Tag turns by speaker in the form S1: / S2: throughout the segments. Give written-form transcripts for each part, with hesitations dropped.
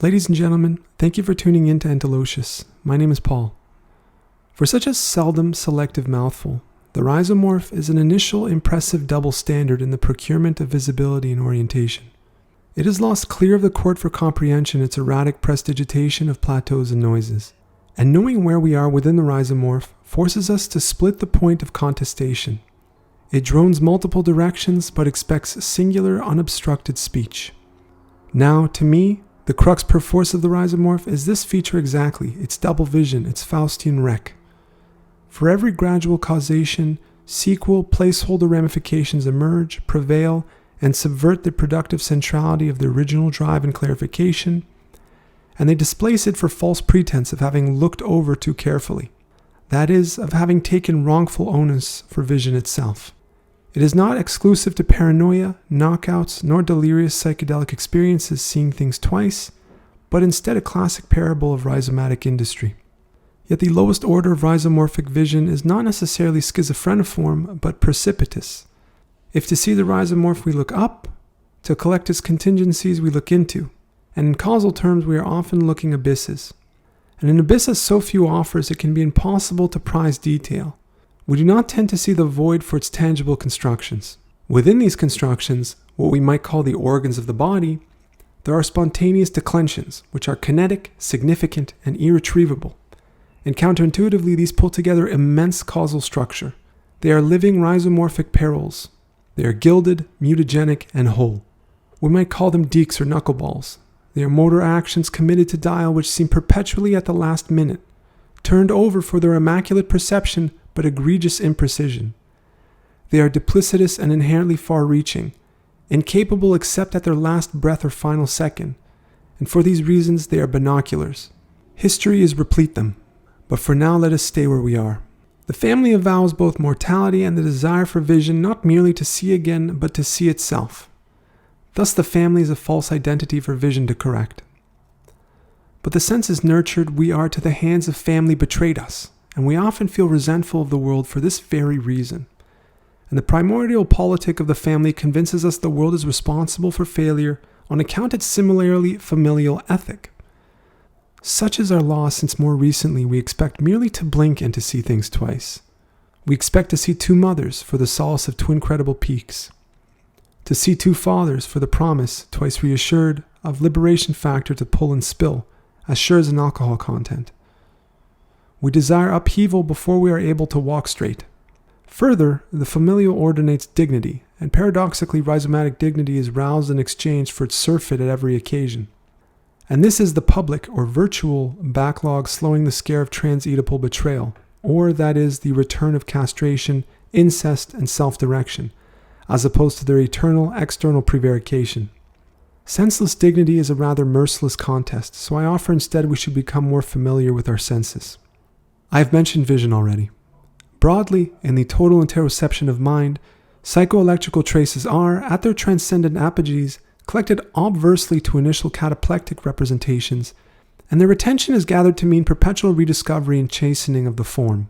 S1: Ladies and gentlemen, thank you for tuning in to Entelocius. My name is Paul. For such a seldom selective mouthful, the rhizomorph is an initial impressive double standard in the procurement of visibility and orientation. It has lost clear of the court for comprehension its erratic prestidigitation of plateaus and noises, and knowing where we are within the rhizomorph forces us to split the point of contestation. It drones multiple directions but expects singular unobstructed speech. Now, to me, the crux perforce of the rhizomorph is this feature exactly, its double vision, its Faustian wreck. For every gradual causation, sequel placeholder ramifications emerge, prevail, and subvert the productive centrality of the original drive and clarification, and they displace it for false pretense of having looked over too carefully. That is, of having taken wrongful onus for vision itself. It is not exclusive to paranoia, knockouts, nor delirious psychedelic experiences seeing things twice, but instead a classic parable of rhizomatic industry. Yet the lowest order of rhizomorphic vision is not necessarily schizophreniform, but precipitous. If to see the rhizomorph we look up, to collect its contingencies we look into, and in causal terms we are often looking abysses. And an abyss has so few offers it can be impossible to prize detail. We do not tend to see the void for its tangible constructions. Within these constructions, what we might call the organs of the body, there are spontaneous declensions, which are kinetic, significant, and irretrievable. And counterintuitively, these pull together immense causal structure. They are living rhizomorphic perils. They are gilded, mutagenic, and whole. We might call them deeks or knuckleballs. They are motor actions committed to dial which seem perpetually at the last minute, turned over for their immaculate perception but egregious imprecision. They are duplicitous and inherently far-reaching, incapable except at their last breath or final second, and for these reasons they are binoculars. History is replete them, but for now let us stay where we are. The family avows both mortality and the desire for vision not merely to see again, but to see itself. Thus the family is a false identity for vision to correct. But the senses nurtured we are to the hands of family betrayed us, and we often feel resentful of the world for this very reason. And the primordial politic of the family convinces us the world is responsible for failure on account of its similarly familial ethic. Such is our law since more recently we expect merely to blink and to see things twice. We expect to see two mothers for the solace of twin credible peaks. To see two fathers for the promise, twice reassured, of liberation factor to pull and spill, as sure as an alcohol content. We desire upheaval before we are able to walk straight. Further, the familial ordinates dignity, and paradoxically rhizomatic dignity is roused and exchanged for its surfeit at every occasion. And this is the public or virtual backlog slowing the scare of trans-Oedipal betrayal, or that is the return of castration, incest, and self-direction, as opposed to their eternal external prevarication. Senseless dignity is a rather merciless contest, so I offer instead we should become more familiar with our senses. I have mentioned vision already. Broadly, in the total interoception of mind, psychoelectrical traces are, at their transcendent apogees, collected obversely to initial cataplectic representations, and their retention is gathered to mean perpetual rediscovery and chastening of the form.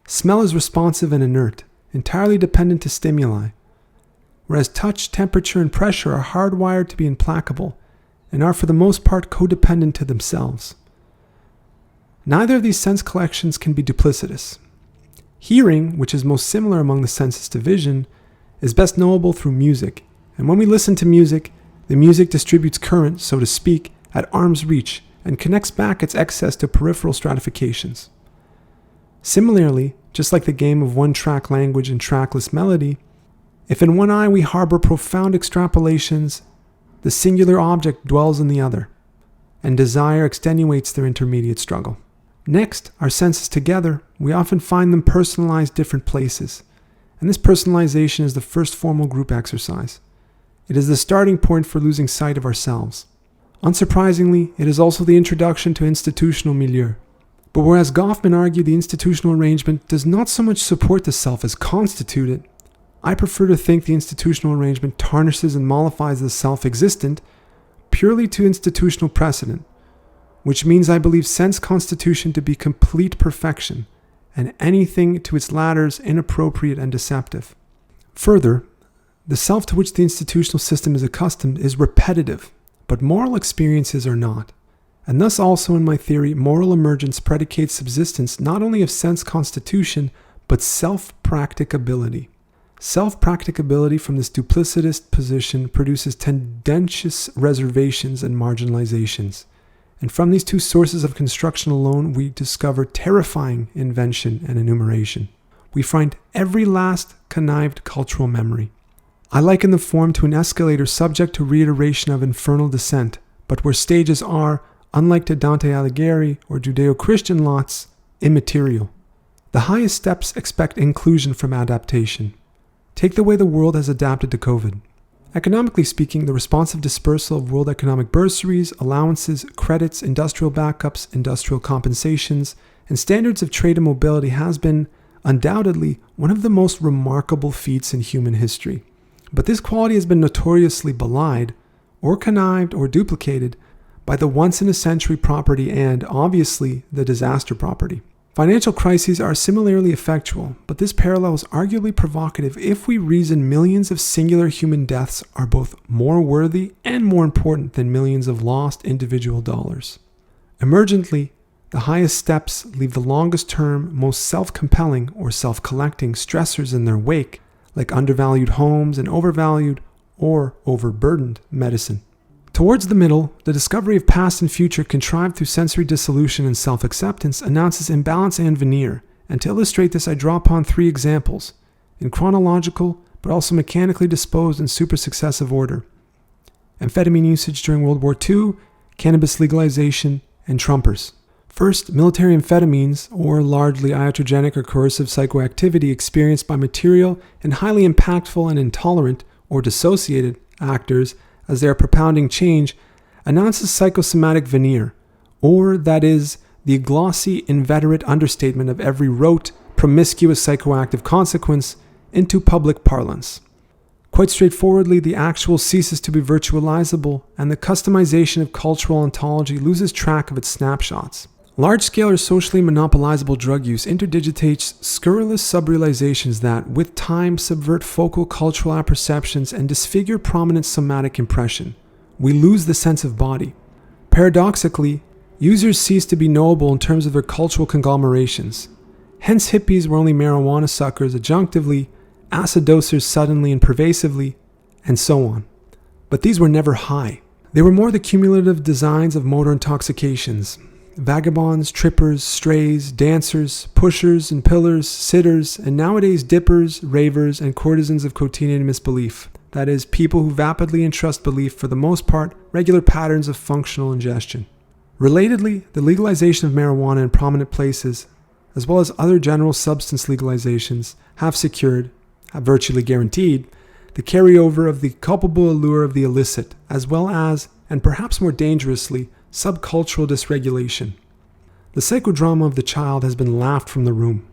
S1: Smell is responsive and inert, entirely dependent to stimuli, whereas touch, temperature, and pressure are hardwired to be implacable, and are for the most part codependent to themselves. Neither of these sense collections can be duplicitous. Hearing, which is most similar among the senses to vision, is best knowable through music, and when we listen to music, the music distributes current, so to speak, at arm's reach, and connects back its excess to peripheral stratifications. Similarly, just like the game of one-track language and trackless melody, if in one eye we harbor profound extrapolations, the singular object dwells in the other, and desire extenuates their intermediate struggle. Next, our senses together, we often find them personalized different places, and this personalization is the first formal group exercise. It is the starting point for losing sight of ourselves. Unsurprisingly, it is also the introduction to institutional milieu. But whereas Goffman argued the institutional arrangement does not so much support the self as constitute it, I prefer to think the institutional arrangement tarnishes and mollifies the self existent purely to institutional precedent, which means I believe sense constitution to be complete perfection, and anything to its ladders inappropriate and deceptive. Further, the self to which the institutional system is accustomed is repetitive, but moral experiences are not. And thus also in my theory, moral emergence predicates subsistence not only of sense constitution, but self-practicability. Self-practicability from this duplicitist position produces tendentious reservations and marginalizations. And from these two sources of construction alone, we discover terrifying invention and enumeration. We find every last connived cultural memory. I liken the form to an escalator subject to reiteration of infernal descent, but where stages are, unlike to Dante Alighieri or Judeo-Christian lots, immaterial. The highest steps expect inclusion from adaptation. Take the way the world has adapted to COVID. Economically speaking, the responsive dispersal of world economic bursaries, allowances, credits, industrial backups, industrial compensations, and standards of trade and mobility has been, undoubtedly, one of the most remarkable feats in human history. But this quality has been notoriously belied, or connived, or duplicated by the once-in-a-century property and, obviously, the disaster property. Financial crises are similarly effectual, but this parallel is arguably provocative if we reason millions of singular human deaths are both more worthy and more important than millions of lost individual dollars. Emergently, the highest steps leave the longest term, most self-compelling or self-collecting stressors in their wake, like undervalued homes and overvalued or overburdened medicine. Towards the middle, the discovery of past and future contrived through sensory dissolution and self-acceptance announces imbalance and veneer, and to illustrate this I draw upon three examples, in chronological but also mechanically disposed in super-successive order. Amphetamine usage during World War II, cannabis legalization, and Trumpers. First, military amphetamines, or largely iatrogenic or coercive psychoactivity experienced by material and highly impactful and intolerant or dissociated actors as they are propounding change, announces psychosomatic veneer, or that is, the glossy, inveterate understatement of every rote, promiscuous psychoactive consequence into public parlance. Quite straightforwardly, the actual ceases to be virtualizable, and the customization of cultural ontology loses track of its snapshots. Large-scale or socially monopolizable drug use interdigitates scurrilous subrealizations that, with time, subvert focal cultural apperceptions and disfigure prominent somatic impression. We lose the sense of body. Paradoxically, users cease to be knowable in terms of their cultural conglomerations. Hence hippies were only marijuana suckers adjunctively, acidosers suddenly and pervasively, and so on. But these were never high. They were more the cumulative designs of motor intoxications. Vagabonds, trippers, strays, dancers, pushers and pillars, sitters, and nowadays dippers, ravers, and courtesans of quotidian misbelief. That is, people who vapidly entrust belief for the most part regular patterns of functional ingestion. Relatedly, the legalization of marijuana in prominent places, as well as other general substance legalizations, have virtually guaranteed, the carryover of the culpable allure of the illicit, as well as, and perhaps more dangerously, subcultural dysregulation. The psychodrama of the child has been laughed from the room.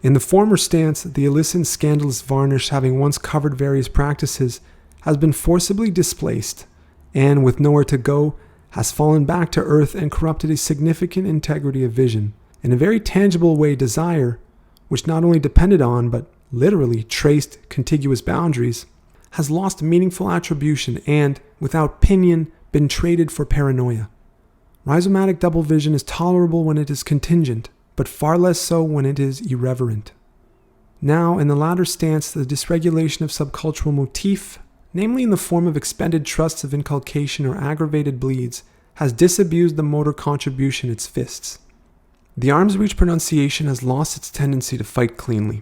S1: In the former stance, the illicit and scandalous varnish having once covered various practices has been forcibly displaced, and with nowhere to go, has fallen back to earth and corrupted a significant integrity of vision. In a very tangible way, desire, which not only depended on, but literally traced contiguous boundaries, has lost meaningful attribution and, without pinion, been traded for paranoia. Rhizomatic double vision is tolerable when it is contingent, but far less so when it is irreverent. Now, in the latter stance, the dysregulation of subcultural motif, namely in the form of expended trusts of inculcation or aggravated bleeds, has disabused the motor contribution its fists. The arm's reach pronunciation has lost its tendency to fight cleanly.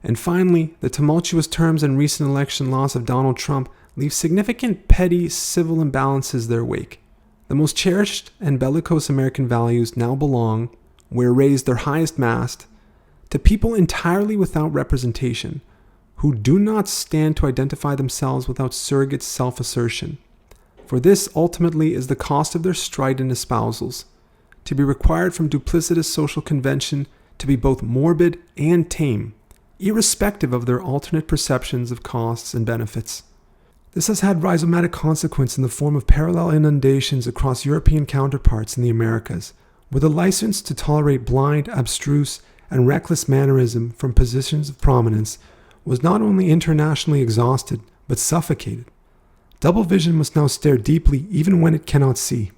S1: And finally, the tumultuous terms and recent election loss of Donald Trump leave significant petty civil imbalances their wake. The most cherished and bellicose American values now belong, where raised their highest mast, to people entirely without representation, who do not stand to identify themselves without surrogate self-assertion. For this ultimately is the cost of their strident espousals, to be required from duplicitous social convention to be both morbid and tame, irrespective of their alternate perceptions of costs and benefits. This has had rhizomatic consequence in the form of parallel inundations across European counterparts in the Americas, where the license to tolerate blind, abstruse, and reckless mannerism from positions of prominence was not only internationally exhausted, but suffocated. Double vision must now stare deeply even when it cannot see.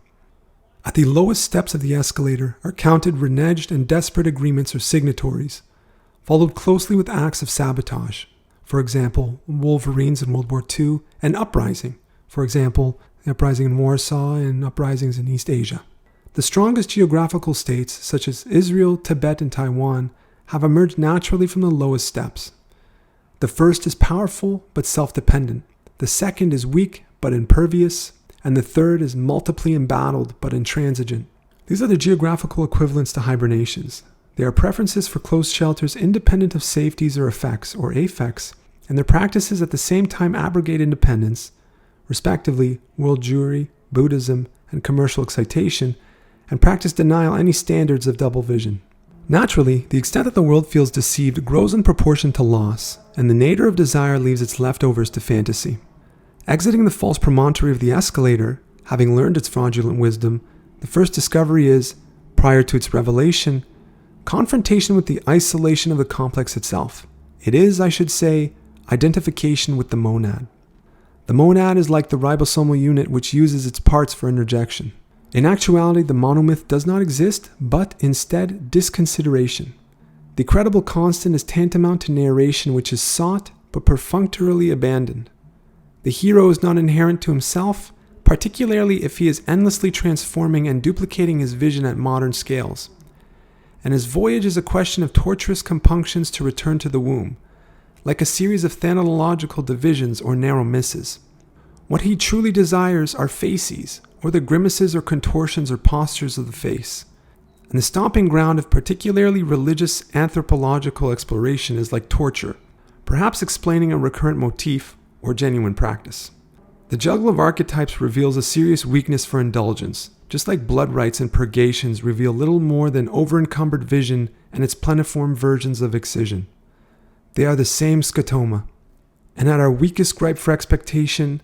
S1: At the lowest steps of the escalator are counted reneged and desperate agreements or signatories, followed closely with acts of sabotage. For example, Wolverines in World War II, and uprising. For example, the uprising in Warsaw and uprisings in East Asia. The strongest geographical states, such as Israel, Tibet, and Taiwan, have emerged naturally from the lowest steps. The first is powerful but self-dependent. The second is weak but impervious. And the third is multiply embattled but intransigent. These are the geographical equivalents to hibernations. They are preferences for closed shelters independent of safeties or effects, or affects, and their practices at the same time abrogate independence, respectively world Jewry, Buddhism, and commercial excitation, and practice denial any standards of double vision. Naturally, the extent that the world feels deceived grows in proportion to loss, and the nadir of desire leaves its leftovers to fantasy. Exiting the false promontory of the escalator, having learned its fraudulent wisdom, the first discovery is, prior to its revelation, confrontation with the isolation of the complex itself. It is, I should say, identification with the monad. The monad is like the ribosomal unit which uses its parts for interjection. In actuality, the monomyth does not exist, but instead disconsideration. The credible constant is tantamount to narration which is sought but perfunctorily abandoned. The hero is not inherent to himself, particularly if he is endlessly transforming and duplicating his vision at modern scales. And his voyage is a question of torturous compunctions to return to the womb, like a series of thanatological divisions or narrow misses. What he truly desires are facies, or the grimaces or contortions or postures of the face. And the stomping ground of particularly religious anthropological exploration is like torture, perhaps explaining a recurrent motif or genuine practice. The juggle of archetypes reveals a serious weakness for indulgence, just like blood rites and purgations reveal little more than over-encumbered vision and its pleniform versions of excision. They are the same scotoma, and at our weakest gripe for expectation,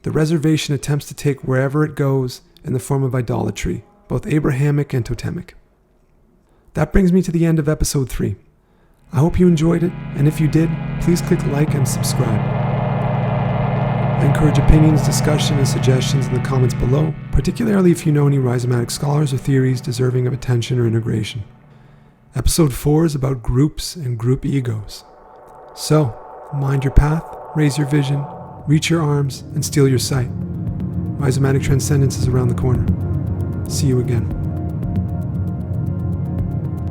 S1: the reservation attempts to take wherever it goes in the form of idolatry, both Abrahamic and totemic. That brings me to the end of episode 3. I hope you enjoyed it, and if you did, please click like and subscribe. I encourage opinions, discussion, and suggestions in the comments below, particularly if you know any rhizomatic scholars or theories deserving of attention or integration. Episode 4 is about groups and group egos. So, mind your path, raise your vision, reach your arms, and steal your sight. Rhizomatic transcendence is around the corner. See you again.